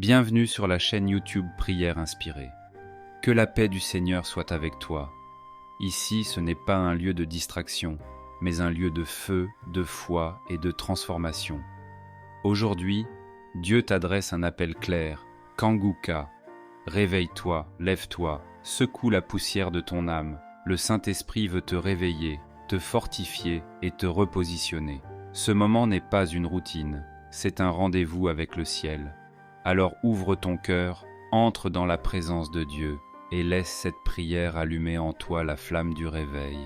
Bienvenue sur la chaîne YouTube Prière Inspirée. Que la paix du Seigneur soit avec toi. Ici, ce n'est pas un lieu de distraction, mais un lieu de feu, de foi et de transformation. Aujourd'hui, Dieu t'adresse un appel clair. Kanguka, réveille-toi, lève-toi, secoue la poussière de ton âme. Le Saint-Esprit veut te réveiller, te fortifier et te repositionner. Ce moment n'est pas une routine, c'est un rendez-vous avec le ciel. Alors ouvre ton cœur, entre dans la présence de Dieu et laisse cette prière allumer en toi la flamme du réveil.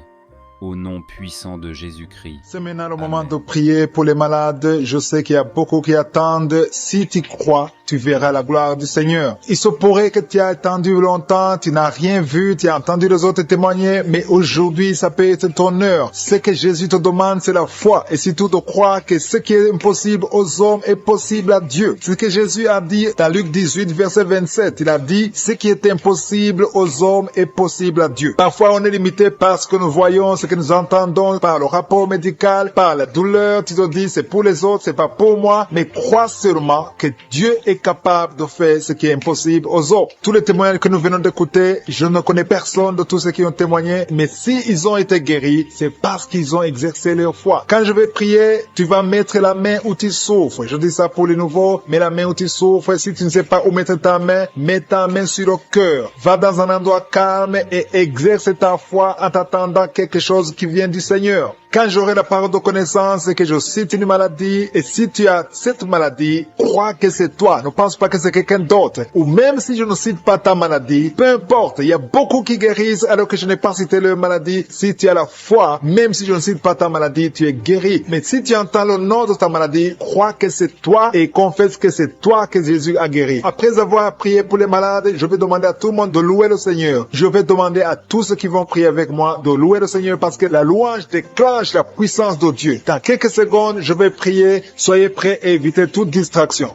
Au nom puissant de Jésus-Christ. C'est maintenant le moment de prier pour les malades. Je sais qu'il y a beaucoup qui attendent. Si tu crois, tu verras la gloire du Seigneur. Il se pourrait que tu aies attendu longtemps, tu n'as rien vu, tu as entendu les autres témoigner, mais aujourd'hui, ça peut être ton heure. Ce que Jésus te demande, c'est la foi. Et si tu te crois que ce qui est impossible aux hommes est possible à Dieu. C'est ce que Jésus a dit dans Luc 18, verset 27. Il a dit, ce qui est impossible aux hommes est possible à Dieu. Parfois, on est limité par ce que nous voyons, ce que nous entendons, par le rapport médical, par la douleur. Tu te dis, c'est pour les autres, c'est pas pour moi. Mais crois seulement que Dieu est capable de faire ce qui est impossible aux autres. Tous les témoignages que nous venons d'écouter, je ne connais personne de tous ceux qui ont témoigné, mais s'ils ont été guéris, c'est parce qu'ils ont exercé leur foi. Quand je vais prier, tu vas mettre la main où tu souffres. Je dis ça pour les nouveaux, mets la main où tu souffres. Si tu ne sais pas où mettre ta main, mets ta main sur le cœur. Va dans un endroit calme et exerce ta foi en t'attendant quelque chose qui vient du Seigneur. Quand j'aurai la parole de connaissance et que je cite une maladie, et si tu as cette maladie, crois que c'est toi. Ne pense pas que c'est quelqu'un d'autre. Ou même si je ne cite pas ta maladie, peu importe. Il y a beaucoup qui guérissent alors que je n'ai pas cité leur maladie. Si tu as la foi, même si je ne cite pas ta maladie, tu es guéri. Mais si tu entends le nom de ta maladie, crois que c'est toi et confesse que c'est toi que Jésus a guéri. Après avoir prié pour les malades, je vais demander à tout le monde de louer le Seigneur. Je vais demander à tous ceux qui vont prier avec moi de louer le Seigneur parce que la louange déclenche la puissance de Dieu. Dans quelques secondes, je vais prier. Soyez prêts et évitez toute distraction.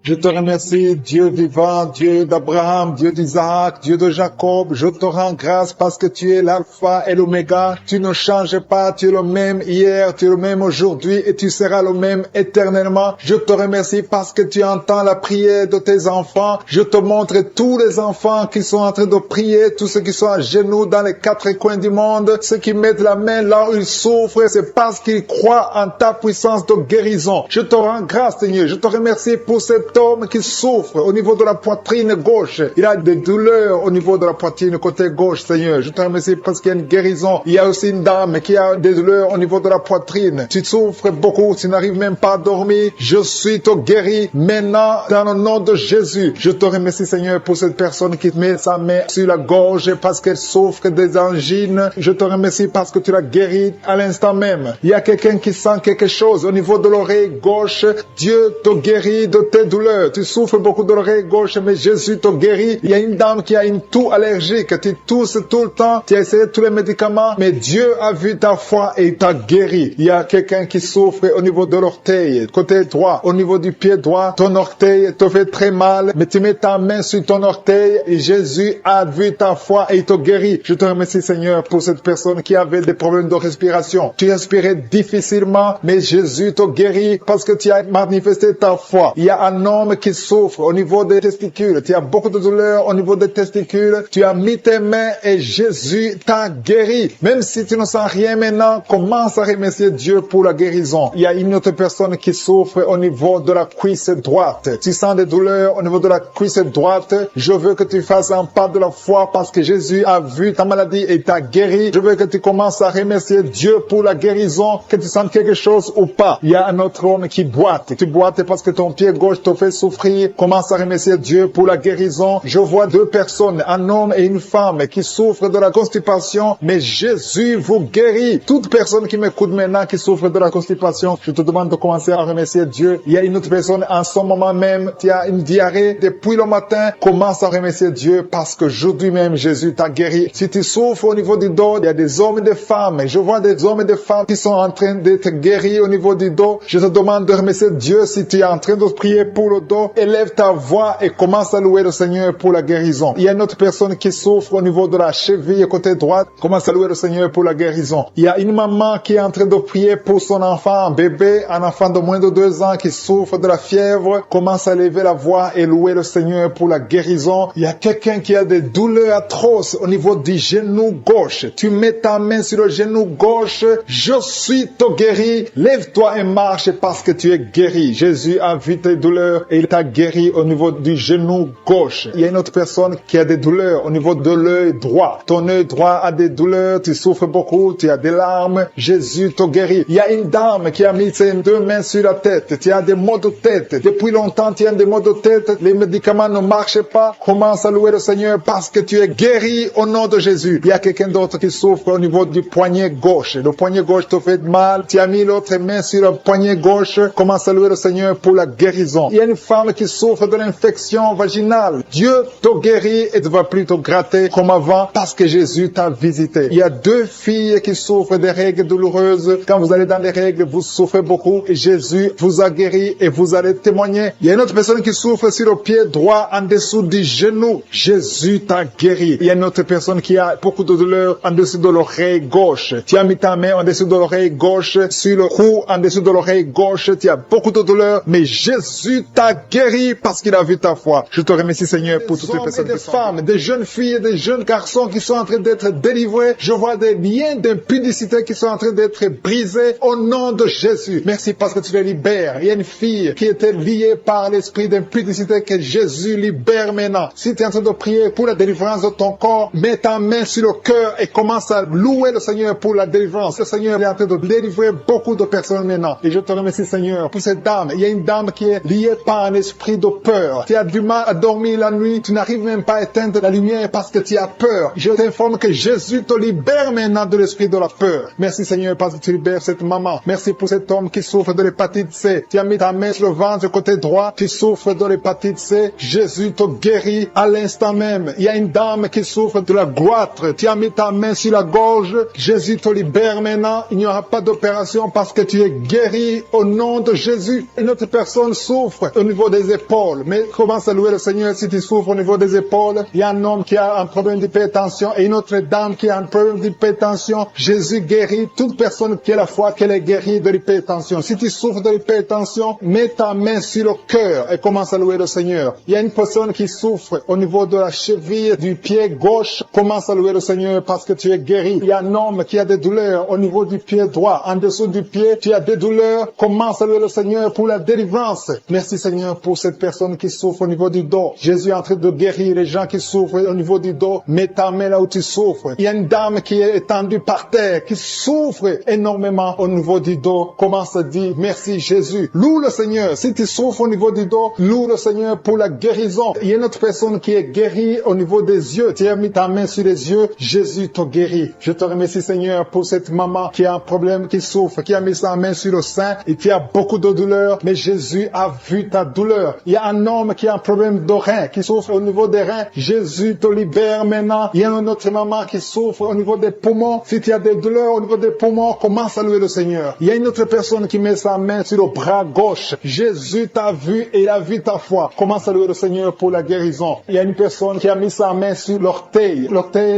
Je te remercie, Dieu vivant, Dieu d'Abraham, Dieu d'Isaac, Dieu de Jacob. Je te rends grâce parce que tu es l'alpha et l'oméga. Tu ne changes pas, tu es le même hier, tu es le même aujourd'hui et tu seras le même éternellement. Je te remercie parce que tu entends la prière de tes enfants. Je te montre tous les enfants qui sont en train de prier, tous ceux qui sont à genoux dans les quatre coins du monde, ceux qui mettent la main là où ils souffrent, c'est parce qu'ils croient en ta puissance de guérison. Je te rends grâce, Seigneur. Je te remercie pour cet homme qui souffre au niveau de la poitrine gauche. Il a des douleurs au niveau de la poitrine côté gauche, Seigneur. Je te remercie parce qu'il y a une guérison. Il y a aussi une dame qui a des douleurs au niveau de la poitrine. Tu souffres beaucoup, tu n'arrives même pas à dormir. Je suis te guéri maintenant dans le nom de Jésus. Je te remercie, Seigneur, pour cette personne qui met sa main sur la gorge parce qu'elle souffre des angines. Je te remercie parce que tu l'as guéri à l'instant même. Il y a quelqu'un qui sent quelque chose au niveau de l'oreille gauche. Dieu te guérit de tes douleurs. Tu souffres beaucoup de l'oreille gauche, mais Jésus te guérit. Il y a une dame qui a une toux allergique. Tu tousses tout le temps. Tu as essayé tous les médicaments, mais Dieu a vu ta foi et il t'a guéri. Il y a quelqu'un qui souffre au niveau de l'orteil, côté droit, au niveau du pied droit. Ton orteil te fait très mal, mais tu mets ta main sur ton orteil et Jésus a vu ta foi et il te guérit. Je te remercie, Seigneur, pour cette personne qui avait des problèmes de respiration. Tu respirais difficilement, mais Jésus te guérit parce que tu as manifesté ta foi. Il y a un homme qui souffre au niveau des testicules. Tu as beaucoup de douleurs au niveau des testicules. Tu as mis tes mains et Jésus t'a guéri. Même si tu ne sens rien maintenant, commence à remercier Dieu pour la guérison. Il y a une autre personne qui souffre au niveau de la cuisse droite. Tu sens des douleurs au niveau de la cuisse droite. Je veux que tu fasses un pas de la foi parce que Jésus a vu ta maladie et t'a guéri. Je veux que tu commences à remercier Dieu pour la guérison, que tu sens quelque chose ou pas. Il y a un autre homme qui boite. Tu boites parce que ton pied gauche te fait souffrir. Commence à remercier Dieu pour la guérison. Je vois deux personnes, un homme et une femme qui souffrent de la constipation, mais Jésus vous guérit. Toute personne qui m'écoute maintenant qui souffre de la constipation, je te demande de commencer à remercier Dieu. Il y a une autre personne en ce moment même qui a une diarrhée depuis le matin. Commence à remercier Dieu parce que aujourd'hui même Jésus t'a guéri. Si tu souffres au niveau du dos, il y a des hommes et des femmes. Je vois des hommes et des femmes qui sont en train d'être guéris au niveau du dos. Je te demande de remercier Dieu si tu es en train de prier pour le le dos, élève ta voix et commence à louer le Seigneur pour la guérison. Il y a une autre personne qui souffre au niveau de la cheville côté droite, commence à louer le Seigneur pour la guérison. Il y a une maman qui est en train de prier pour son enfant, un bébé, un enfant de moins de 2 ans qui souffre de la fièvre, commence à lever la voix et louer le Seigneur pour la guérison. Il y a quelqu'un qui a des douleurs atroces au niveau du genou gauche. Tu mets ta main sur le genou gauche, je suis ton guéri, lève-toi et marche parce que tu es guéri. Jésus a vu tes douleurs et il t'a guéri au niveau du genou gauche. Il y a une autre personne qui a des douleurs au niveau de l'œil droit. Ton œil droit a des douleurs, tu souffres beaucoup, tu as des larmes. Jésus te guérit. Il y a une dame qui a mis ses 2 mains sur la tête. Tu as des maux de tête. Depuis longtemps, tu as des maux de tête. Les médicaments ne marchent pas. Commence à louer le Seigneur parce que tu es guéri au nom de Jésus. Il y a quelqu'un d'autre qui souffre au niveau du poignet gauche. Le poignet gauche te fait mal. Tu as mis l'autre main sur le poignet gauche. Commence à louer le Seigneur pour la guérison. Il y a une femme qui souffre de l'infection vaginale. Dieu te guérit et ne va plus te gratter comme avant parce que Jésus t'a visité. Il y a 2 filles qui souffrent des règles douloureuses. Quand vous allez dans les règles, vous souffrez beaucoup. Et Jésus vous a guéri et vous allez témoigner. Il y a une autre personne qui souffre sur le pied droit en dessous du genou. Jésus t'a guéri. Il y a une autre personne qui a beaucoup de douleur en dessous de l'oreille gauche. Tu as mis ta main en dessous de l'oreille gauche, sur le cou en dessous de l'oreille gauche. Tu as beaucoup de douleur, mais Jésus t'a guéri parce qu'il a vu ta foi. Je te remercie Seigneur pour toutes les personnes, des femmes, des jeunes filles, des jeunes garçons qui sont en train d'être délivrés. Je vois des liens d'impudicité qui sont en train d'être brisés au nom de Jésus. Merci parce que tu les libères. Il y a une fille qui était liée par l'esprit d'impudicité que Jésus libère maintenant. Si tu es en train de prier pour la délivrance de ton corps, mets ta main sur le cœur et commence à louer le Seigneur pour la délivrance. Le Seigneur est en train de délivrer beaucoup de personnes maintenant. Et je te remercie Seigneur pour cette dame. Il y a une dame qui est liée par un esprit de peur. Tu as du mal à dormir la nuit. Tu n'arrives même pas à éteindre la lumière parce que tu as peur. Je t'informe que Jésus te libère maintenant de l'esprit de la peur. Merci Seigneur parce que tu libères cette maman. Merci pour cet homme qui souffre de l'hépatite C. Tu as mis ta main sur le ventre côté droit. Tu souffres de l'hépatite C. Jésus te guérit à l'instant même. Il y a une dame qui souffre de la goitre. Tu as mis ta main sur la gorge. Jésus te libère maintenant. Il n'y aura pas d'opération parce que tu es guéri au nom de Jésus. Une autre personne souffre au niveau des épaules. Mais commence à louer le Seigneur si tu souffres au niveau des épaules. Il y a un homme qui a un problème d'hypertension et une autre dame qui a un problème d'hypertension. Jésus guérit toute personne qui a la foi qu'elle est guérie de l'hypertension. Si tu souffres de l'hypertension, mets ta main sur le cœur et commence à louer le Seigneur. Il y a une personne qui souffre au niveau de la cheville du pied gauche. Commence à louer le Seigneur parce que tu es guéri. Il y a un homme qui a des douleurs au niveau du pied droit. En dessous du pied, tu as des douleurs. Commence à louer le Seigneur pour la délivrance. Merci Seigneur pour cette personne qui souffre au niveau du dos. Jésus est en train de guérir les gens qui souffrent au niveau du dos. Mets ta main là où tu souffres. Il y a une dame qui est étendue par terre, qui souffre énormément au niveau du dos. Commence à dire merci Jésus. Loue le Seigneur. Si tu souffres au niveau du dos, loue le Seigneur pour la guérison. Il y a une autre personne qui est guérie au niveau des yeux. Tu as mis ta main sur les yeux. Jésus te guérit. Je te remercie Seigneur pour cette maman qui a un problème, qui souffre, qui a mis sa main sur le sein et qui a beaucoup de douleur. Mais Jésus a vu ta douleur. Il y a un homme qui a un problème de rein, qui souffre au niveau des reins. Jésus te libère maintenant. Il y a une autre maman qui souffre au niveau des poumons. Si tu as des douleurs au niveau des poumons, commence à louer le Seigneur. Il y a une autre personne qui met sa main sur le bras gauche. Jésus t'a vu et il a vu ta foi. Commence à louer le Seigneur pour la guérison. Il y a une personne qui a mis sa main sur l'orteil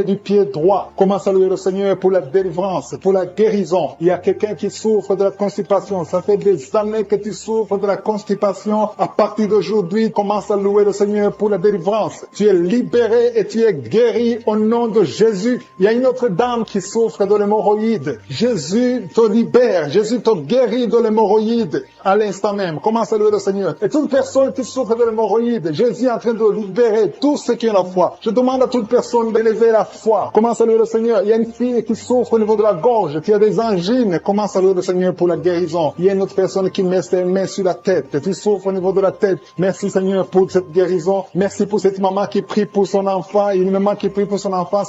du pied droit. Commence à louer le Seigneur pour la délivrance, pour la guérison. Il y a quelqu'un qui souffre de la constipation. Ça fait des années que tu souffres de la constipation. À partir d'aujourd'hui, commence à louer le Seigneur pour la délivrance. Tu es libéré et tu es guéri au nom de Jésus. Il y a une autre dame qui souffre de l'hémorroïde. Jésus te libère. Jésus te guérit de l'hémorroïde à l'instant même. Commence à louer le Seigneur. Et toute personne qui souffre de l'hémorroïde, Jésus est en train de libérer tout ce qui est la foi. Je demande à toute personne d'élever la foi. Commence à louer le Seigneur. Il y a une fille qui souffre au niveau de la gorge, qui a des angines. Commence à louer le Seigneur pour la guérison. Il y a une autre personne qui met ses mains sur la tête, qui souffre au niveau de la tête. Merci Seigneur pour cette guérison. Merci pour cette maman qui prie pour son enfant. Il y a une maman qui prie pour son enfant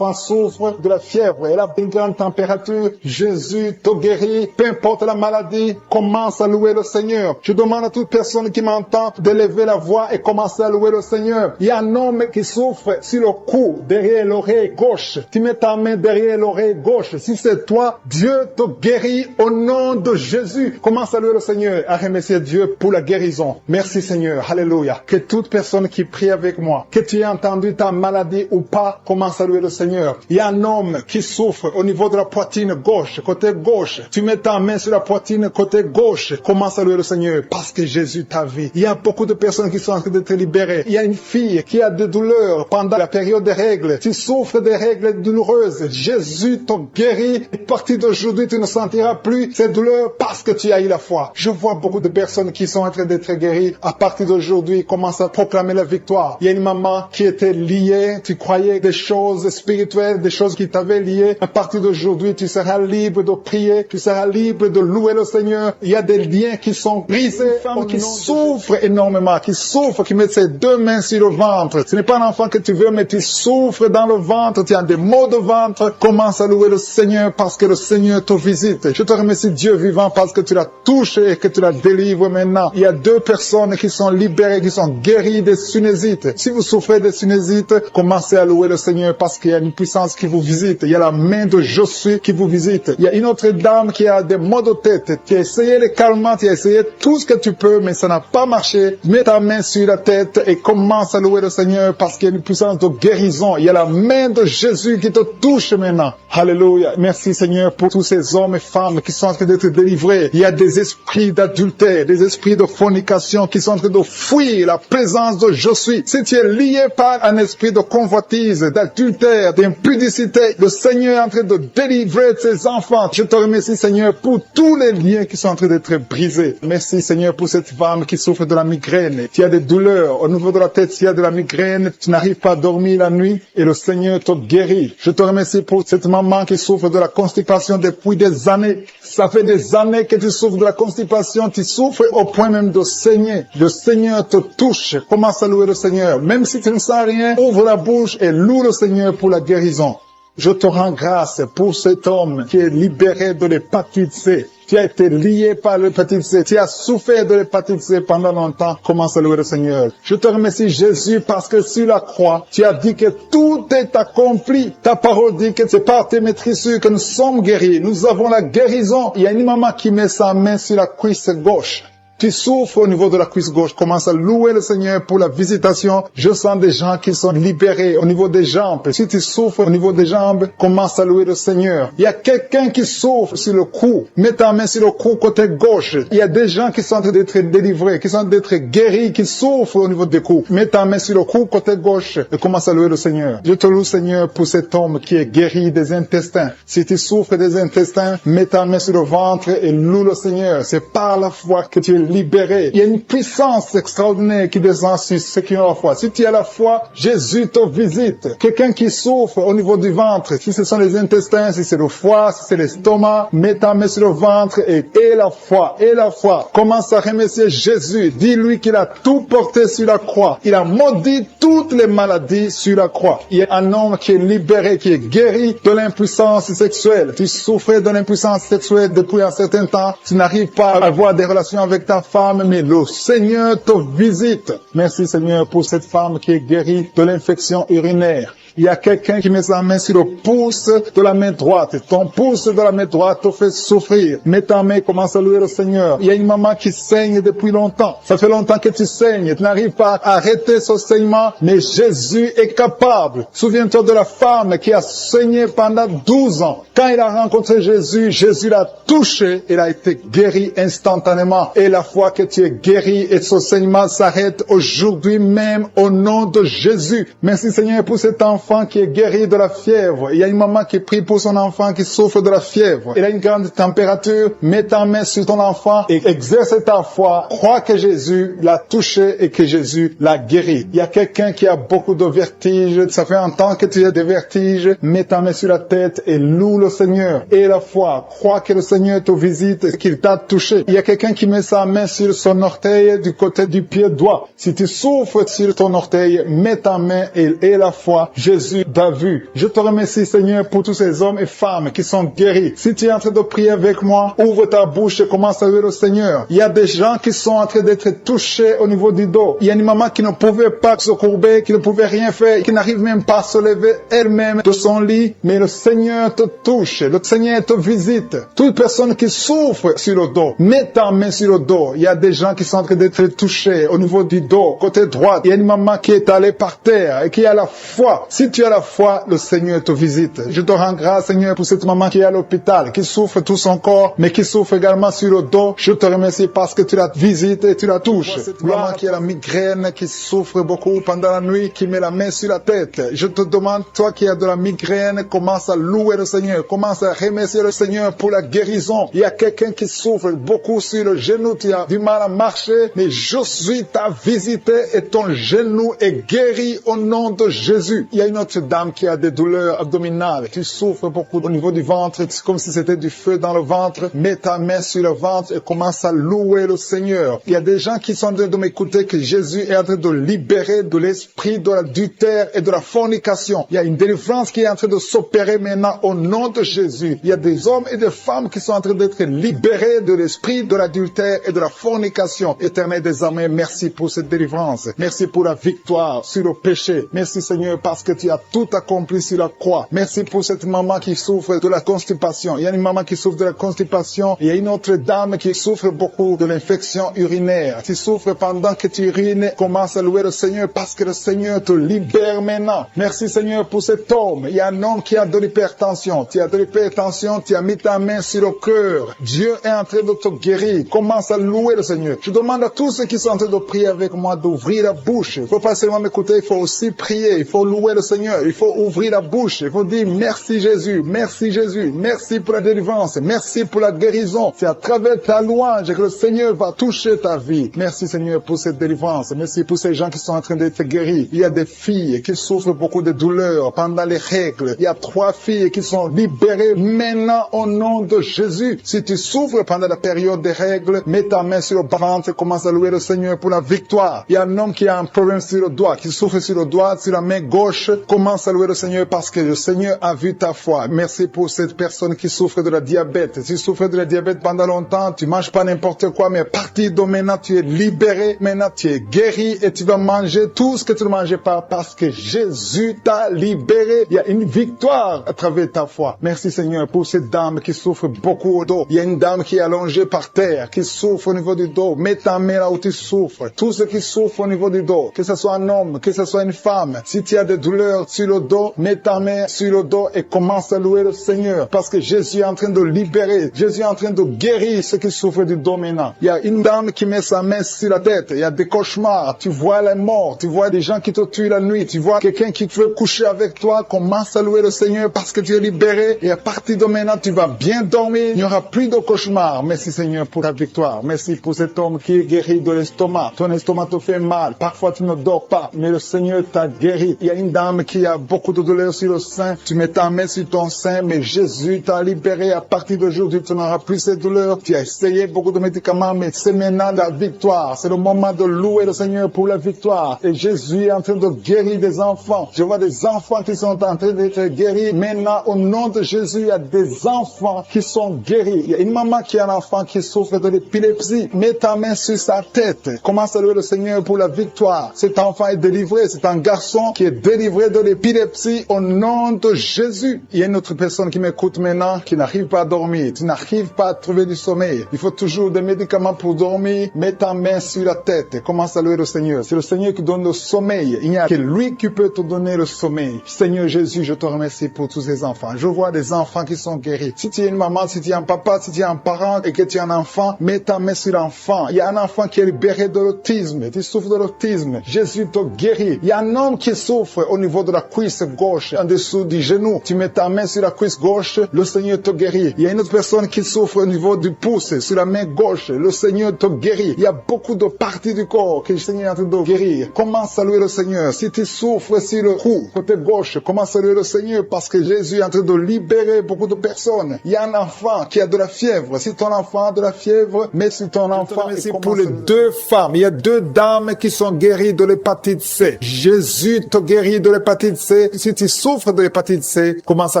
souffre de la fièvre. Elle a une grande température. Jésus te guérit. Peu importe la maladie, commence à louer le Seigneur. Je demande à toute personne qui m'entend d'élever la voix et commencer à louer le Seigneur. Il y a un homme qui souffre sur le cou, derrière l'oreille gauche. Tu mets ta main derrière l'oreille gauche. Si c'est toi, Dieu te guérit au nom de Jésus. Commence à louer le Seigneur, à remercier Dieu pour la guérison. guérison. Merci Seigneur, alléluia. Que toute personne qui prie avec moi, que tu aies entendu ta maladie ou pas, commence à louer le Seigneur. Il y a un homme qui souffre au niveau de la poitrine gauche, côté gauche. Tu mets ta main sur la poitrine côté gauche, commence à louer le Seigneur parce que Jésus t'a vu. Il y a beaucoup de personnes qui sont en train d'être libérées. Il y a une fille qui a des douleurs pendant la période des règles. Tu souffres des règles douloureuses. Jésus t'a guéri. À partir d'aujourd'hui, tu ne sentiras plus ces douleurs parce que tu as eu la foi. Je vois beaucoup de personnes qui sont en train d'être guéries. À partir d'aujourd'hui, commence à proclamer la victoire. Il y a une maman qui était liée. Tu croyais des choses spirituelles, des choses qui t'avaient lié. À partir d'aujourd'hui, tu seras libre de prier. Tu seras libre de louer le Seigneur. Il y a des liens qui sont brisés. Une femme qui souffre énormément, qui souffre, qui met ses deux mains sur le ventre. Ce n'est pas un enfant que tu veux, mais tu souffres dans le ventre. Tu as des maux de ventre. Commence à louer le Seigneur parce que le Seigneur te visite. Je te remercie Dieu vivant parce que tu l'as touché et que tu la délivres maintenant. Il y a 2 personnes qui sont libérées, qui sont guéries des sinusites. Si vous souffrez des sinusites, commencez à louer le Seigneur parce qu'il y a une puissance qui vous visite. Il y a la main de Josué qui vous visite. Il y a une autre dame qui a des maux de tête. Tu as essayé les calmants, tu as essayé tout ce que tu peux, mais ça n'a pas marché. Mets ta main sur la tête et commence à louer le Seigneur parce qu'il y a une puissance de guérison. Il y a la main de Jésus qui te touche maintenant. Alléluia. Merci Seigneur pour tous ces hommes et femmes qui sont en train d'être délivrés. Il y a des esprits d'adultère, des esprits de fornication qui sont en train de fuir la présence de Josué. Si tu es lié par un esprit de convoitise, d'adultère, d'impudicité, le Seigneur est en train de délivrer ses enfants. Je te remercie Seigneur pour tous les liens qui sont en train d'être brisés. Merci Seigneur pour cette femme qui souffre de la migraine. Tu as des douleurs au niveau de la tête, tu as de la migraine, tu n'arrives pas à dormir la nuit et le Seigneur te guérit. Je te remercie pour cette maman qui souffre de la constipation depuis des années. Ça fait des années que tu souffres de la constipation, tu souffres au point même de saigner. Le Seigneur te touche. Commence à louer le Seigneur. Même si tu ne sens rien, ouvre la bouche et loue le Seigneur pour la guérison. Je te rends grâce pour cet homme qui est libéré de l'hépatite C. Tu as été lié par l'hépatite C. Tu as souffert de l'hépatite C pendant longtemps. Commence à louer le Seigneur. Je te remercie Jésus parce que sur la croix, tu as dit que tout est accompli. Ta parole dit que c'est par tes maîtrisures que nous sommes guéris. Nous avons la guérison. Il y a une maman qui met sa main sur la cuisse gauche. Tu souffres au niveau de la cuisse gauche, commence à louer le Seigneur pour la visitation. Je sens des gens qui sont libérés au niveau des jambes. Si tu souffres au niveau des jambes, commence à louer le Seigneur. Il y a quelqu'un qui souffre sur le cou. Mets ta main sur le cou côté gauche. Il y a des gens qui sont en train d'être délivrés, qui sont en train d'être guéris, qui souffrent au niveau des coups. Mets ta main sur le cou côté gauche et commence à louer le Seigneur. Je te loue Seigneur pour cet homme qui est guéri des intestins. Si tu souffres des intestins, mets ta main sur le ventre et loue le Seigneur. C'est par la foi que tu es libéré. Il y a une puissance extraordinaire qui descend sur ceux qui ont la foi. Si tu as la foi, Jésus te visite. Quelqu'un qui souffre au niveau du ventre, si ce sont les intestins, si c'est le foie, si c'est l'estomac, mets ta main sur le ventre et la foi, et la foi. Commence à remercier Jésus. Dis-lui qu'il a tout porté sur la croix. Il a maudit toutes les maladies sur la croix. Il y a un homme qui est libéré, qui est guéri de l'impuissance sexuelle. Tu souffrais de l'impuissance sexuelle depuis un certain temps. Tu n'arrives pas à avoir des relations avec ta femme, mais le Seigneur te visite. Merci Seigneur pour cette femme qui est guérie de l'infection urinaire. Il y a quelqu'un qui met sa main sur le pouce de la main droite. Ton pouce de la main droite te fait souffrir. Mets ta main, commence à louer le Seigneur. Il y a une maman qui saigne depuis longtemps. Ça fait longtemps que tu saignes. Tu n'arrives pas à arrêter ce saignement, mais Jésus est capable. Souviens-toi de la femme qui a saigné pendant 12 ans. Quand il a rencontré Jésus, Jésus l'a touché. Il a été guéri instantanément. Et la fois que tu es guéri et ce saignement s'arrête aujourd'hui même au nom de Jésus. Merci Seigneur pour cet enfant qui est guéri de la fièvre. Il y a une maman qui prie pour son enfant qui souffre de la fièvre. Il a une grande température. Mets ta main sur ton enfant et exerce ta foi. Crois que Jésus l'a touché et que Jésus l'a guéri. Il y a quelqu'un qui a beaucoup de vertiges. Ça fait un temps que tu as des vertiges. Mets ta main sur la tête et loue le Seigneur. Et la foi. Crois que le Seigneur te visite et qu'il t'a touché. Il y a quelqu'un qui met sa main sur son orteil du côté du pied droit. Si tu souffres sur ton orteil, mets ta main et la foi. Jésus t'a vu. Je te remercie Seigneur pour tous ces hommes et femmes qui sont guéris. Si tu es en train de prier avec moi, ouvre ta bouche et commence à louer le Seigneur. Il y a des gens qui sont en train d'être touchés au niveau du dos. Il y a une maman qui ne pouvait pas se courber, qui ne pouvait rien faire, qui n'arrive même pas à se lever elle-même de son lit. Mais le Seigneur te touche. Le Seigneur te visite. Toute personne qui souffre sur le dos, mets ta main sur le dos. dos. Il y a des gens qui sont en train d'être touchés au niveau du dos, côté droit. Il y a une maman qui est allée par terre et qui a la foi. Si tu as la foi, le Seigneur te visite. Je te rends grâce, Seigneur, pour cette maman qui est à l'hôpital, qui souffre tout son corps, mais qui souffre également sur le dos. Je te remercie parce que tu la visites et tu la touches. Cette maman qui a la migraine, qui souffre beaucoup pendant la nuit, qui met la main sur la tête. Je te demande, toi qui as de la migraine, commence à louer le Seigneur, commence à remercier le Seigneur pour la guérison. Il y a quelqu'un qui souffre beaucoup sur le genou, tu as du mal à marcher, mais je suis ta visité et ton genou est guéri au nom de Jésus. Il y a une autre dame qui a des douleurs abdominales, qui souffre beaucoup au niveau du ventre, c'est comme si c'était du feu dans le ventre. Mets ta main sur le ventre et commence à louer le Seigneur. Il y a des gens qui sont en train de m'écouter que Jésus est en train de libérer de l'esprit de l'adultère et de la fornication. Il y a une délivrance qui est en train de s'opérer maintenant au nom de Jésus. Il y a des hommes et des femmes qui sont en train d'être libérés de l'esprit de l'adultère et de la fornication. Éternel des armées, merci pour cette délivrance. Merci pour la victoire sur le péché. Merci Seigneur parce que tu as tout accompli sur la croix. Merci pour cette maman qui souffre de la constipation. Il y a une maman qui souffre de la constipation. Il y a une autre dame qui souffre beaucoup de l'infection urinaire. Tu souffres pendant que tu urines. Commence à louer le Seigneur parce que le Seigneur te libère maintenant. Merci Seigneur pour cet homme. Il y a un homme qui a de l'hypertension. Tu as de l'hypertension, tu as mis ta main sur le cœur. Dieu est en train de te guérir. Commence à louer le Seigneur. Je demande à tous ceux qui sont en train de prier avec moi d'ouvrir la bouche. Il ne faut pas seulement m'écouter, il faut aussi prier. Il faut louer le Seigneur. Il faut ouvrir la bouche. Il faut dire merci Jésus, merci Jésus, merci pour la délivrance, merci pour la guérison. C'est à travers ta louange que le Seigneur va toucher ta vie. Merci Seigneur pour cette délivrance. Merci pour ces gens qui sont en train d'être guéris. Il y a des filles qui souffrent beaucoup de douleurs pendant les règles. Il y a 3 filles qui sont libérées maintenant au nom de Jésus. Si tu souffres pendant la période des règles, mets ta main sur le ventre et commence à louer le Seigneur pour la victoire. Il y a un homme qui a un problème sur le doigt, qui souffre sur le doigt, sur la main gauche. Commence à louer le Seigneur parce que le Seigneur a vu ta foi. Merci pour cette personne qui souffre de la diabète. Si tu souffres de la diabète pendant longtemps, tu manges pas n'importe quoi, mais à partir de maintenant, tu es libéré. Maintenant, tu es guéri et tu vas manger tout ce que tu ne mangeais pas parce que Jésus t'a libéré. Il y a une victoire à travers ta foi. Merci Seigneur pour cette dame qui souffre beaucoup au dos. Il y a une dame qui est allongée par terre, qui souffre au niveau du dos. Mets ta main là où tu souffres. Tous ceux qui souffrent au niveau du dos, que ce soit un homme, que ce soit une femme, si tu as des douleurs sur le dos, mets ta main sur le dos et commence à louer le Seigneur parce que Jésus est en train de libérer. Jésus est en train de guérir ceux qui souffrent du dos maintenant. Il y a une dame qui met sa main sur la tête. Il y a des cauchemars. Tu vois les morts. Tu vois des gens qui te tuent la nuit. Tu vois quelqu'un qui veut coucher avec toi. Commence à louer le Seigneur parce que tu es libéré. Et à partir de maintenant, tu vas bien dormir. Il n'y aura plus de cauchemars. Merci Seigneur pour ta victoire. Merci pour cet homme qui est guéri de l'estomac. Ton estomac te fait mal. Parfois, tu ne dors pas. Mais le Seigneur t'a guéri. Il y a une dame qui a beaucoup de douleurs sur le sein. Tu mets ta main sur ton sein, mais Jésus t'a libéré. À partir d'aujourd'hui, tu n'auras plus ces douleurs. Tu as essayé beaucoup de médicaments, mais c'est maintenant la victoire. C'est le moment de louer le Seigneur pour la victoire. Et Jésus est en train de guérir des enfants. Je vois des enfants qui sont en train d'être guéris. Maintenant, au nom de Jésus, il y a des enfants qui sont guéris. Il y a une maman qui a un enfant qui souffre de l'épilepsie. Mets ta main sur sa tête. Commence à louer le Seigneur pour la victoire. Cet enfant est délivré. C'est un garçon qui est délivré de l'épilepsie au nom de Jésus. Il y a une autre personne qui m'écoute maintenant qui n'arrive pas à dormir. Tu n'arrives pas à trouver du sommeil. Il faut toujours des médicaments pour dormir. Mets ta main sur la tête. Commence à louer le Seigneur. C'est le Seigneur qui donne le sommeil. Il n'y a que lui qui peut te donner le sommeil. Seigneur Jésus, je te remercie pour tous ces enfants. Je vois des enfants qui sont guéris. Si tu es une maman, si tu es un papa, si tu es un parent et que tu es un enfant, mets ta main sur l'enfant. Il y a un enfant qui est libéré de l'autisme. Tu souffres de l'autisme. Jésus te guérit. Il y a un homme qui souffre au niveau de la cuisse gauche, en dessous du genou. Tu mets ta main sur la cuisse gauche, le Seigneur te guérit. Il y a une autre personne qui souffre au niveau du pouce, sur la main gauche, le Seigneur te guérit. Il y a beaucoup de parties du corps que le Seigneur est en train de guérir. Commence à louer le Seigneur. Si tu souffres sur le cou, côté gauche, commence à louer le Seigneur parce que Jésus est en train de libérer beaucoup de personnes. Il y a un enfant qui a de la fièvre. Si ton enfant a de la fièvre, mets sur ton enfant. C'est pour les 2 femmes. Il y a 2 dames qui sont guéries de l'hépatite C. Jésus te guérit de l'hépatite C. Si tu souffres de l'hépatite C, commence à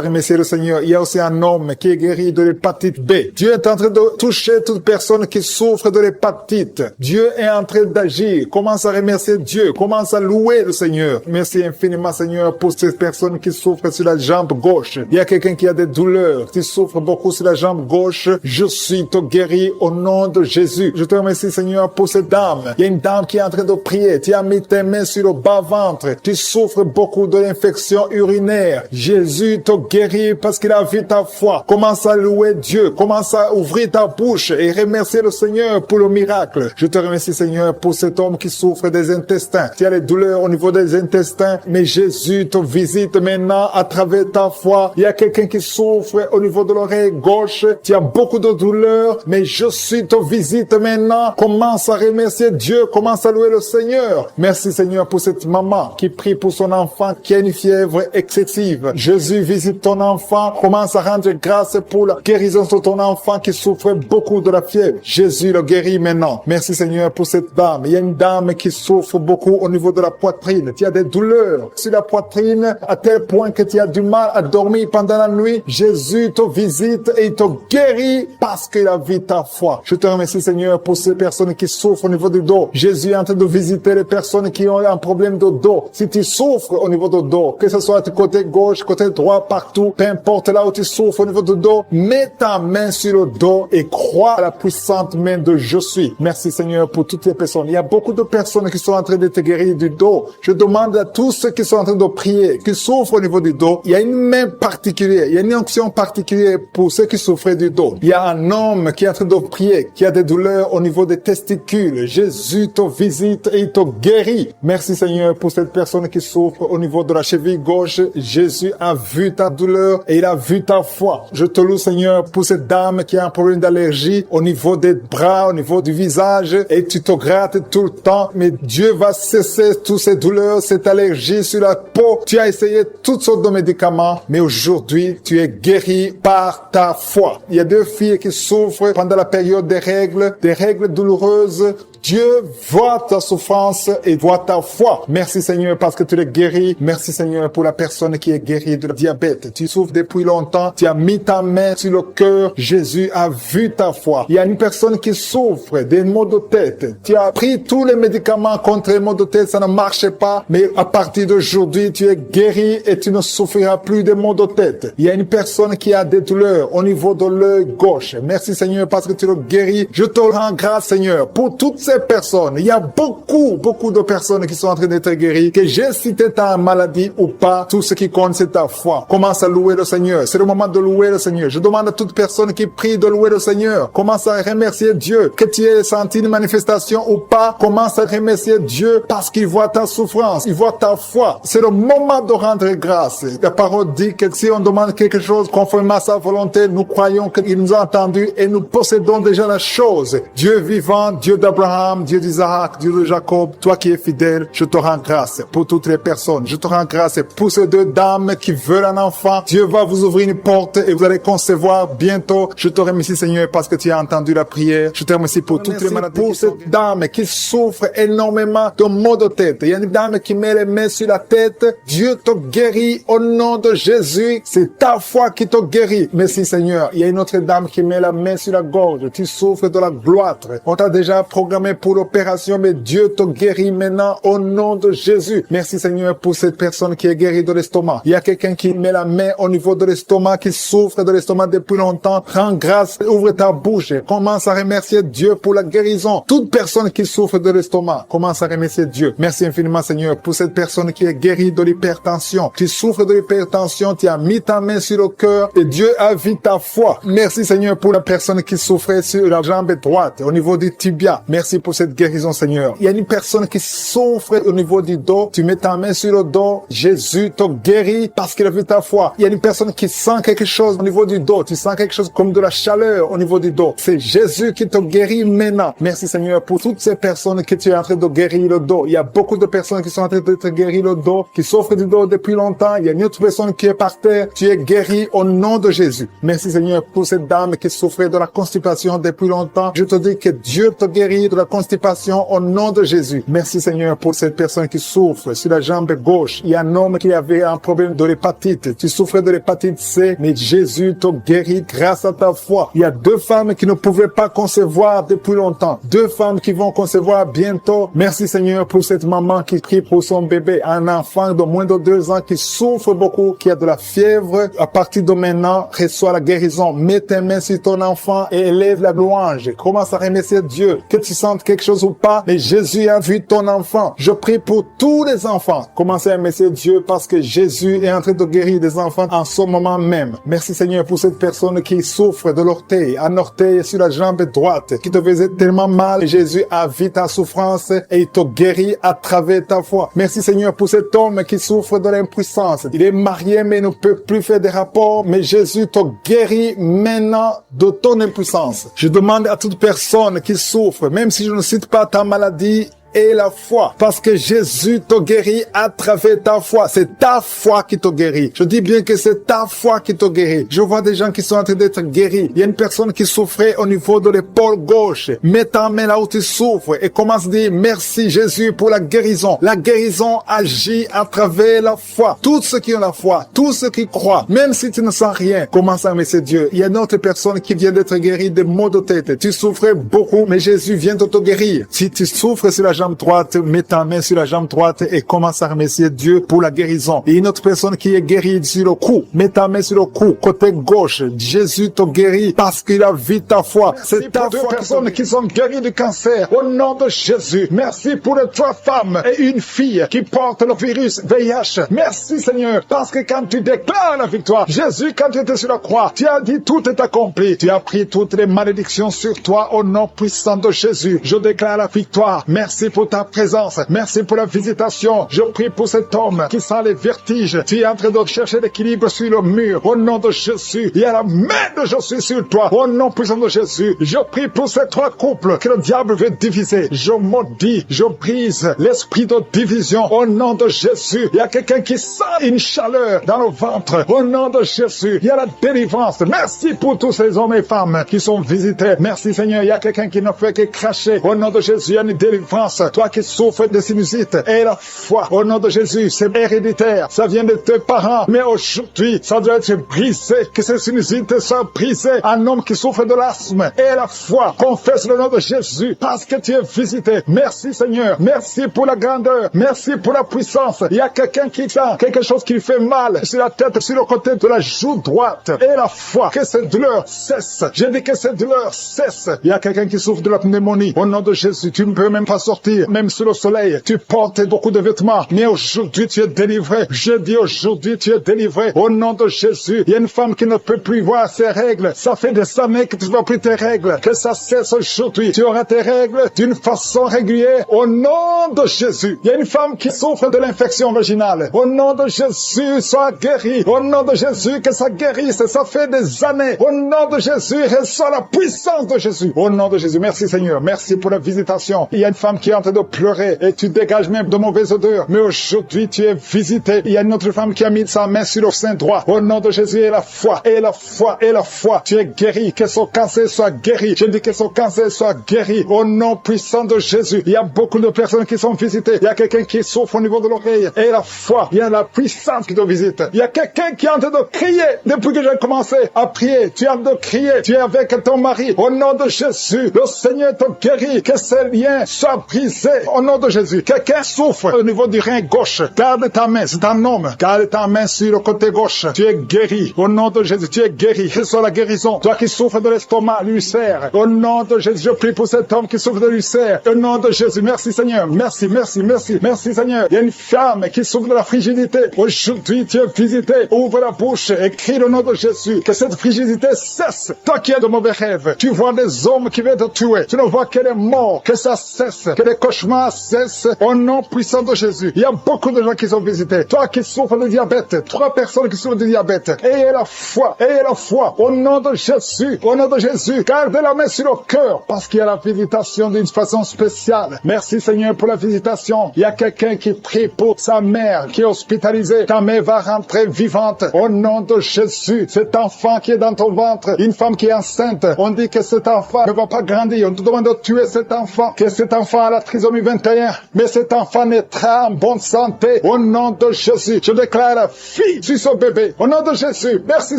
remercier le Seigneur. Il y a aussi un homme qui est guéri de l'hépatite B. Dieu est en train de toucher toute personne qui souffre de l'hépatite. Dieu est en train d'agir. Commence à remercier Dieu. Commence à louer le Seigneur. Merci infiniment, Seigneur, pour ces personnes qui souffrent sur la jambe gauche. Il y a quelqu'un qui a des douleurs, qui souffre beaucoup sur la jambe gauche. Je suis te guéri au nom de Jésus. Je te remercie, Seigneur, pour cette dame. Il y a une dame qui est en train de prier. Tu as mis tes mains sur le bas-ventre. Tu souffres beaucoup de l'infection urinaire. Jésus te guérit parce qu'il a vu ta foi. Commence à louer Dieu. Commence à ouvrir ta bouche et remercier le Seigneur pour le miracle. Je te remercie, Seigneur, pour cet homme qui souffre des intestins. Tu as les douleurs au niveau des intestins, mais Jésus te visite maintenant à travers ta foi. Il y a quelqu'un qui souffre au niveau de l'oreille gauche. Tu as beaucoup de douleurs, mais Jésus te visite maintenant. Commence à remercier Dieu. Commence à louer le Seigneur. Merci, Seigneur, pour cette maman qui prie pour son enfant qui a une fièvre excessive. Jésus visite ton enfant. Commence à rendre grâce pour la guérison de ton enfant qui souffre beaucoup de la fièvre. Jésus le guérit maintenant. Merci, Seigneur, pour cette dame. Il y a une dame qui souffre beaucoup au niveau de la poitrine. Tu as des douleurs sur la poitrine à tel point que tu as du mal à dormir pendant la nuit. Jésus te visite et il te guérit parce qu'il a vu ta foi. Je te remercie, Seigneur, pour ces personnes qui souffrent au niveau du dos. Jésus est en train de visiter les personnes qui ont un problème de dos. Si tu souffres au niveau du dos, que ce soit du côté gauche, côté droit, partout, peu importe là où tu souffres au niveau du dos, mets ta main sur le dos et crois à la puissante main de Je suis. Merci, Seigneur, pour toutes les personnes. Il y a beaucoup de personnes qui sont en train de te guérir du dos. Je demande à tous ceux qui sont en train de prier, qui souffrent au niveau du dos, il y a une main particulière, il y a une onction particulière pour ceux qui souffrent du dos. Il y a un homme qui est en train de prier, qui a des douleurs au niveau des testicules. Jésus te visite et il te guérit. Merci, Seigneur, pour cette personne qui souffre au niveau de la cheville gauche. Jésus a vu ta douleur et il a vu ta foi. Je te loue, Seigneur, pour cette dame qui a un problème d'allergie au niveau des bras, au niveau du visage, et tu te grattes tout le temps, mais Dieu va cesser toutes ces douleurs, cette allergie sur la peau. Tu as essayé toutes sortes de médicaments, mais aujourd'hui, tu es guéri par ta foi. Il y a deux filles qui souffrent pendant la période des règles douloureuses. Dieu voit ta souffrance et voit ta foi. Merci, Seigneur, parce que tu es guéri. Merci, Seigneur, pour la personne qui est guérie de diabète. Tu souffres depuis longtemps. Tu as mis ta main sur le cœur. Jésus a vu ta foi. Il y a une personne qui souffre des maux de tête. Tu as pris tous les médicaments contre les maux de tête. Ça ne marchait pas. Mais à partir d'aujourd'hui, tu es guéri et tu ne souffriras plus des maux de tête. Il y a une personne qui a des douleurs au niveau de l'œil gauche. Merci, Seigneur, parce que tu le guéris. Je te rends grâce, Seigneur, pour toutes ces personnes. Il y a beaucoup de personnes qui sont en train d'être guéries, que j'ai cité ta maladie ou pas, tout ce qui compte, c'est ta foi. Commence à louer le Seigneur. C'est le moment de louer le Seigneur. Je demande à toute personne qui prie de louer le Seigneur. Commence à remercier Dieu. Que tu aies senti une manifestation ou pas, commence à remercier Dieu parce qu'il voit ta souffrance, il voit ta foi. C'est le moment de rendre grâce. La parole dit que si on demande quelque chose conformément à sa volonté, nous croyons qu'il nous a entendus et nous possédons déjà la chose. Dieu vivant, Dieu d'Abraham, Dieu d'Isaac, Dieu de Jacob, toi qui es fidèle, je te rends grâce pour toutes les personnes. Je te rends grâce pour ces deux dames qui veulent un enfant. Dieu va vous ouvrir une porte et vous allez concevoir bientôt. Je te remercie, Seigneur, parce que tu as entendu la prière. Je te remercie pour toutes les maladies. Pour cette dame qui souffre énormément de maux de tête. Il y a une dame qui met les mains sur la tête. Dieu te guérit au nom de Jésus. C'est ta foi qui te guérit. Merci, Seigneur. Il y a une autre dame qui met la main sur la gorge. Tu souffres de la gloître. On t'a déjà programmé pour l'opération, mais Dieu te guérit maintenant au nom de Jésus. Merci, Seigneur, pour cette personne qui est guérie de l'estomac. Il y a quelqu'un qui met la main au niveau de l'estomac, qui souffre de l'estomac depuis longtemps. Rends grâce, ouvre ta bouche, commence à remercier Dieu pour la guérison. Toute personne qui souffre de l'estomac, commence à remercier Dieu. Merci infiniment, Seigneur, pour cette personne qui est guérie de l'hypertension. Tu souffres de l'hypertension, tu as mis ta main sur le cœur et Dieu a vu ta foi. Merci, Seigneur, pour la personne qui souffrait sur la jambe droite, au niveau du tibia. Merci pour cette guérison, Seigneur. Il y a une personne qui souffre au niveau du dos. Tu mets ta main sur le dos. Jésus te guérit parce qu'il a vu ta foi. Il y a une personne qui sent quelque chose au niveau du dos. Tu sens quelque chose comme de la chaleur au niveau du dos. C'est Jésus qui te guérit maintenant. Merci, Seigneur, pour toutes ces personnes que tu es en train de guérir le dos. Il y a beaucoup de personnes qui sont en train de te guérir le dos, qui souffrent du dos depuis longtemps. Il y a une autre personne qui est par terre. Tu es guéri au nom de Jésus. Merci, Seigneur, pour cette dame qui souffrait de la constipation depuis longtemps. Je te dis que Dieu te guérit de la constipation au nom de Jésus. Merci, Seigneur, pour cette personne qui souffre sur la jambe gauche. Il y a un homme qui avait un problème de l'hépatite. Tu souffrais de l'hépatite C, mais Jésus te guérit grâce à ta foi. Il y a deux femmes qui ne pouvaient pas concevoir depuis longtemps. Deux femmes qui vont concevoir bientôt. Merci, Seigneur, pour cette maman qui prie pour son bébé. Un enfant de moins de 2 ans qui souffre beaucoup, qui a de la fièvre. À partir de maintenant, reçois la guérison. Mets tes mains sur ton enfant et élève la louange. change. Commence à remercier Dieu. Que tu sentes quelque chose ou pas, mais Jésus a vu ton enfant. Je prie pour tous les enfants. Commencez à remercier Dieu parce que Jésus est en train de guérir des enfants en ce moment même. Merci Seigneur pour cette personne qui souffre de l'orteil, un orteil sur la jambe droite, qui te faisait tellement mal. Jésus a vu ta souffrance et il te guérit à travers ta foi. Merci Seigneur pour cet homme qui souffre de l'impuissance. Il est marié mais ne peut plus faire des rapports, mais Jésus te guérit maintenant de ton impuissance. Je demande à toute personne qui souffre, même si je ne cite pas ta maladie, et la foi, parce que Jésus te guérit à travers ta foi. C'est ta foi qui te guérit. Je dis bien que c'est ta foi qui te guérit. Je vois des gens qui sont en train d'être guéris. Il y a une personne qui souffrait au niveau de l'épaule gauche. Mets ta main là où tu souffres et commence à dire merci Jésus pour la guérison. La guérison agit à travers la foi. Tous ceux qui ont la foi, tous ceux qui croient, même si tu ne sens rien, commence à remercier Dieu. Il y a une autre personne qui vient d'être guérie de maux de tête. Tu souffrais beaucoup, mais Jésus vient de te guérir. Si tu souffres sur la jambe droite, mets ta main sur la jambe droite et commence à remercier Dieu pour la guérison. Et une autre personne qui est guérie sur le cou, mets ta main sur le cou, côté gauche. Jésus te guérit parce qu'il a vu ta foi. C'est ta foi. Deux personnes qui sont guéries du cancer, au nom de Jésus. Merci pour les 3 femmes et une fille qui portent le virus VIH. Merci Seigneur, parce que quand tu déclares la victoire, Jésus, quand tu étais sur la croix, tu as dit tout est accompli. Tu as pris toutes les malédictions sur toi au nom puissant de Jésus. Je déclare la victoire. Merci pour ta présence. Merci pour la visitation. Je prie pour cet homme qui sent les vertiges. Tu es en train de chercher l'équilibre sur le mur. Au nom de Jésus, il y a la main de Jésus sur toi. Au nom puissant de Jésus, je prie pour ces 3 couples que le diable veut diviser. Je maudis, je brise l'esprit de division. Au nom de Jésus, il y a quelqu'un qui sent une chaleur dans le ventre. Au nom de Jésus, il y a la délivrance. Merci pour tous ces hommes et femmes qui sont visités. Merci Seigneur, il y a quelqu'un qui ne fait que cracher. Au nom de Jésus, il y a une délivrance. Toi qui souffres de sinusite, et la foi, au nom de Jésus, c'est héréditaire. Ça vient de tes parents, mais aujourd'hui, ça doit être brisé. Que ces sinusites soient brisées. Un homme qui souffre de l'asthme, et la foi, confesse le nom de Jésus, parce que tu es visité. Merci Seigneur, merci pour la grandeur, merci pour la puissance. Il y a quelqu'un qui sent quelque chose qui lui fait mal sur la tête, sur le côté de la joue droite, et la foi, que cette douleur cesse. Je dis que cette douleur cesse. Il y a quelqu'un qui souffre de la pneumonie. Au nom de Jésus, tu ne peux même pas sortir, même sous le soleil. Tu portes beaucoup de vêtements, mais aujourd'hui tu es délivré. Je dis aujourd'hui tu es délivré. Au nom de Jésus, il y a une femme qui ne peut plus voir ses règles. Ça fait des années que tu ne vois plus tes règles. Que ça cesse aujourd'hui. Tu auras tes règles d'une façon régulière. Au nom de Jésus, il y a une femme qui souffre de l'infection vaginale. Au nom de Jésus, sois guérie. Au nom de Jésus, que ça guérisse. Ça fait des années. Au nom de Jésus, reçois la puissance de Jésus. Au nom de Jésus, merci Seigneur. Merci pour la visitation. Il y a une femme qui est en train de pleurer et tu dégages même de mauvaises odeurs. Mais aujourd'hui, tu es visité. Il y a une autre femme qui a mis sa main sur le sein droit. Au nom de Jésus, et la foi, et la foi, et la foi. Tu es guéri. Que son cancer soit guéri. Je dis que son cancer soit guéri. Au nom puissant de Jésus. Il y a beaucoup de personnes qui sont visitées. Il y a quelqu'un qui souffre au niveau de l'oreille. Et la foi. Il y a la puissance qui te visite. Il y a quelqu'un qui est en train de crier. Depuis que j'ai commencé à prier, tu es en train de crier. Tu es avec ton mari. Au nom de Jésus, le Seigneur te guérit. Que ces liens soient brisés. Au nom de Jésus. Quelqu'un souffre au niveau du rein gauche. Garde ta main. C'est un homme. Garde ta main sur le côté gauche. Tu es guéri. Au nom de Jésus, tu es guéri. Reçois la guérison. Toi qui souffres de l'estomac, l'ulcère. Au nom de Jésus, je prie pour cet homme qui souffre de l'ulcère. Au nom de Jésus. Merci Seigneur. Merci, merci, merci. Merci Seigneur. Il y a une femme qui souffre de la frigidité. Aujourd'hui, tu es visité. Ouvre la bouche et crie le nom de Jésus. Que cette frigidité cesse. Toi qui as de mauvais rêves. Tu vois des hommes qui veulent te tuer. Tu ne vois que les morts. Que ça cesse. Que les cauchemars cessent. Au nom puissant de Jésus. Il y a beaucoup de gens qui sont visités. Toi qui souffres de diabète. 3 personnes qui souffrent de diabète. Ayez la foi. Ayez la foi. Au nom de Jésus. Au nom de Jésus. Gardez la main sur le cœur. Parce qu'il y a la visitation d'une façon spéciale. Merci Seigneur pour la visitation. Il y a quelqu'un qui prie pour sa mère qui est hospitalisée. Ta mère va rentrer vivante. Au nom de Jésus. Cet enfant qui est dans ton ventre. Une femme qui est enceinte. On dit que cet enfant ne va pas grandir. On te demande de tuer cet enfant. Que cet enfant a la trisomie 21. Mais cet enfant naîtra en bonne santé. Au nom de Jésus, je déclare la vie sur ce bébé. Au nom de Jésus, merci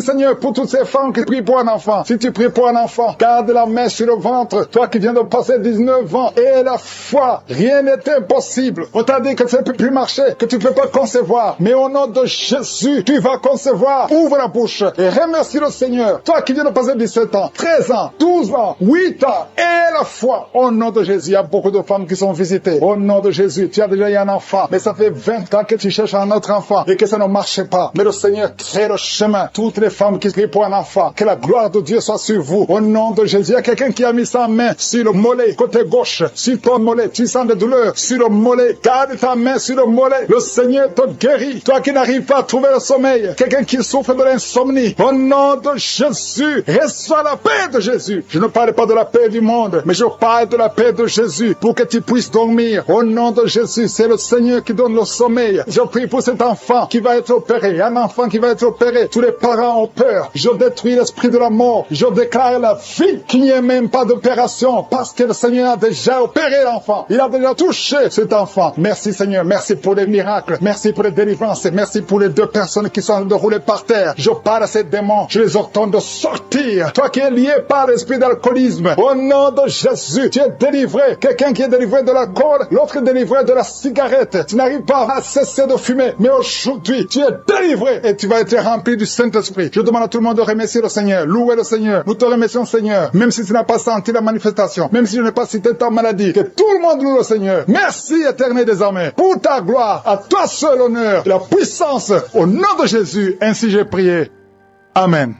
Seigneur pour toutes ces femmes qui prient pour un enfant. Si tu pries pour un enfant, garde la main sur le ventre. Toi qui viens de passer 19 ans et la foi, rien n'est impossible. On t'a dit que ça ne peut plus marcher, que tu ne peux pas concevoir. Mais au nom de Jésus, tu vas concevoir. Ouvre la bouche et remercie le Seigneur. Toi qui viens de passer 17 ans, 13 ans, 12 ans, 8 ans et la foi. Au nom de Jésus, il y a beaucoup de femmes qui sont visitées. Au nom de Jésus, tu as déjà eu un enfant, mais ça fait 20 ans que tu cherches un autre enfant et que ça ne marche pas. Mais le Seigneur crée le chemin. Toutes les femmes qui crient pour un enfant, que la gloire de Dieu soit sur vous. Au nom de Jésus, il y a quelqu'un qui a mis sa main sur le mollet, côté gauche, sur ton mollet. Tu sens des douleurs sur le mollet. Garde ta main sur le mollet. Le Seigneur te guérit. Toi qui n'arrives pas à trouver le sommeil, quelqu'un qui souffre de l'insomnie, au nom de Jésus, reçois la paix de Jésus. Je ne parle pas de la paix du monde, mais je parle de la paix de Jésus pour que tu puisses dormir. Au nom de Jésus, c'est le Seigneur qui donne le sommeil. Je prie pour cet enfant qui va être opéré. Un enfant qui va être opéré. Tous les parents ont peur. Je détruis l'esprit de la mort. Je déclare la vie qu'il n'y ait même pas d'opération parce que le Seigneur a déjà opéré l'enfant. Il a déjà touché cet enfant. Merci Seigneur. Merci pour les miracles. Merci pour les délivrances. Merci pour les 2 personnes qui sont en train de rouler par terre. Je parle à ces démons. Je les ordonne de sortir. Toi qui es lié par l'esprit d'alcoolisme. Au nom de Jésus, tu es délivré. Quelqu'un qui est délivré de l'alcool, l'autre est délivré de la cigarette. Tu n'arrives pas à cesser de fumer. Mais aujourd'hui, tu es délivré et tu vas être rempli du Saint-Esprit. Je demande à tout le monde de remercier le Seigneur. Louer le Seigneur. Nous te remercions Seigneur. Même si tu n'as pas senti la manifestation. Même si je n'ai pas cité ta maladie. Que tout le monde loue le Seigneur. Merci éternel désormais. Pour ta gloire, à toi seul honneur, la puissance. Au nom de Jésus, ainsi j'ai prié. Amen.